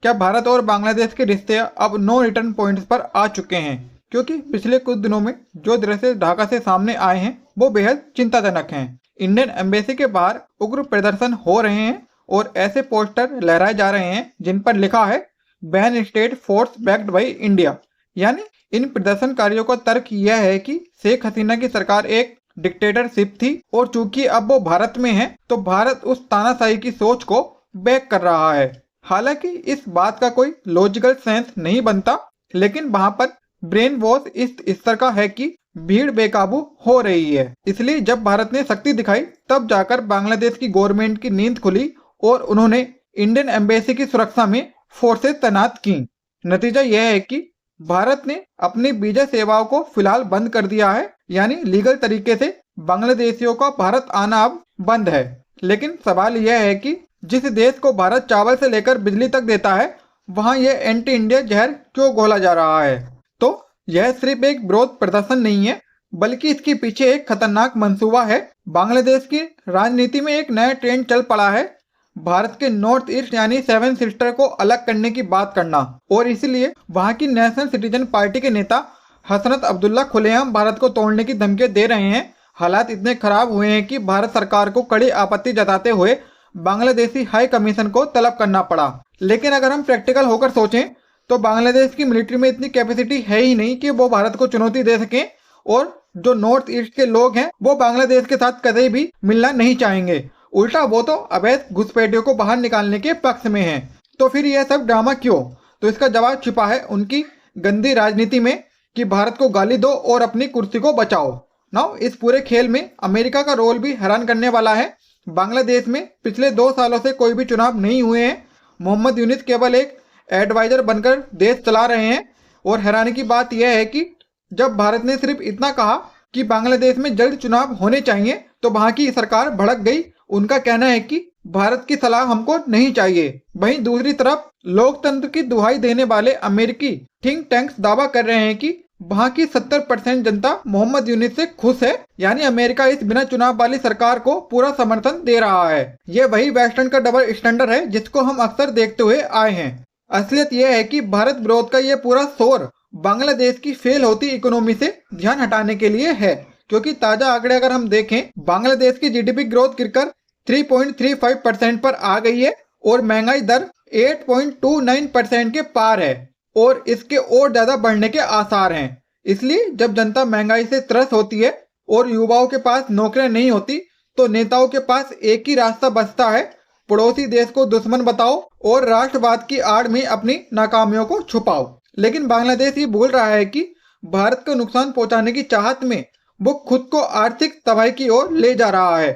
क्या भारत और बांग्लादेश के रिश्ते अब नो रिटर्न पॉइंट्स पर आ चुके हैं? क्योंकि पिछले कुछ दिनों में जो दृश्य ढाका से सामने आए हैं वो बेहद चिंताजनक हैं। इंडियन एम्बेसी के बाहर उग्र प्रदर्शन हो रहे हैं और ऐसे पोस्टर लहराए जा रहे हैं जिन पर लिखा है ban state force backed by India. यानी इन प्रदर्शनकारियों का तर्क यह है कि शेख हसीना की सरकार एक डिक्टेटरशिप थी और चूंकि अब वो भारत में है तो भारत उस तानाशाही की सोच को बैक कर रहा है। हालांकि इस बात का कोई लॉजिकल सेंस नहीं बनता, लेकिन वहां पर ब्रेन वॉश इस स्तर का है कि भीड़ बेकाबू हो रही है। इसलिए जब भारत ने शक्ति दिखाई तब जाकर बांग्लादेश की गवर्नमेंट की नींद खुली और उन्होंने इंडियन एम्बेसी की सुरक्षा में फोर्सेस तैनात की। नतीजा यह है कि भारत ने अपनी वीजा सेवाओं को फिलहाल बंद कर दिया है, यानी लीगल तरीके से बांग्लादेशियों का भारत आना अब बंद है। लेकिन सवाल यह है कि जिस देश को भारत चावल से लेकर बिजली तक देता है वहां यह एंटी इंडिया जहर क्यों घोला जा रहा है? तो यह सिर्फ एक विरोध प्रदर्शन नहीं है, बल्कि इसके पीछे एक खतरनाक मंसूबा है। बांग्लादेश की राजनीति में एक नया ट्रेंड चल पड़ा है, भारत के नॉर्थ ईस्ट यानी सेवन सिस्टर को अलग करने की बात करना, और इसलिए वहां की नेशनल सिटीजन पार्टी के नेता हसनत अब्दुल्ला खुलेआम भारत को तोड़ने की धमकी दे रहे हैं। हालात इतने खराब हुए हैं कि भारत सरकार को कड़ी आपत्ति जताते हुए बांग्लादेशी हाई कमीशन को तलब करना पड़ा। लेकिन अगर हम प्रैक्टिकल होकर सोचें तो बांग्लादेश की मिलिट्री में इतनी कैपेसिटी है ही नहीं कि वो भारत को चुनौती दे सकें, और जो नॉर्थ ईस्ट के लोग हैं वो बांग्लादेश के साथ कभी भी मिलना नहीं चाहेंगे। उल्टा वो तो अवैध घुसपैठियों को बाहर निकालने के पक्ष में हैं। तो फिर यह सब ड्रामा क्यों? तो इसका जवाब छिपा है उनकी गंदी राजनीति में कि भारत को गाली दो और अपनी कुर्सी को बचाओ। नाउ इस पूरे खेल में अमेरिका का रोल भी हैरान करने वाला है। बांग्लादेश में पिछले 2 सालों से कोई भी चुनाव नहीं हुए हैं। मोहम्मद यूनिस केवल एक एडवाइजर बनकर देश चला रहे हैं। और हैरानी की बात यह है कि जब भारत ने सिर्फ इतना कहा कि बांग्लादेश में जल्द चुनाव होने चाहिए तो वहां की सरकार भड़क गई। उनका कहना है कि भारत की सलाह हमको नहीं चाहिए। वहीं दूसरी तरफ लोकतंत्र की दुहाई देने वाले अमेरिकी थिंक टैंक्स दावा कर रहे हैं कि वहां की 70% जनता मोहम्मद यूनिस से खुश है, यानी अमेरिका इस बिना चुनाव वाली सरकार को पूरा समर्थन दे रहा है। ये वही वेस्टर्न का डबल स्टैंडर्ड है जिसको हम अक्सर देखते हुए आए हैं। असलियत यह है कि भारत विरोध का ये पूरा शोर बांग्लादेश की फेल होती इकोनॉमी से ध्यान हटाने के लिए है। क्योंकि ताजा आंकड़े अगर हम देखें, बांग्लादेश की जीडीपी ग्रोथ गिरकर 3.35% पर आ गई है और महंगाई दर 8.29% के पार है और इसके और ज्यादा बढ़ने के आसार हैं। इसलिए जब जनता महंगाई से त्रस्त होती है और युवाओं के पास नौकरियां नहीं होती तो नेताओं के पास एक ही रास्ता बचता है, पड़ोसी देश को दुश्मन बताओ और राष्ट्रवाद की आड़ में अपनी नाकामियों को छुपाओ। लेकिन बांग्लादेश ये भूल रहा है कि भारत को नुकसान पहुंचाने की चाहत में वो खुद को आर्थिक तबाही की ओर ले जा रहा है।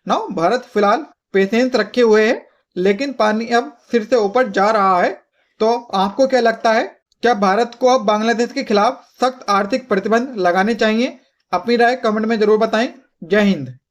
नाउ भारत फिलहाल पेशेंस रखे हुए है, लेकिन पानी अब सिर से ऊपर जा रहा है। तो आपको क्या लगता है, क्या भारत को अब बांग्लादेश के खिलाफ सख्त आर्थिक प्रतिबंध लगाने चाहिए? अपनी राय कमेंट में जरूर बताएं। जय हिंद।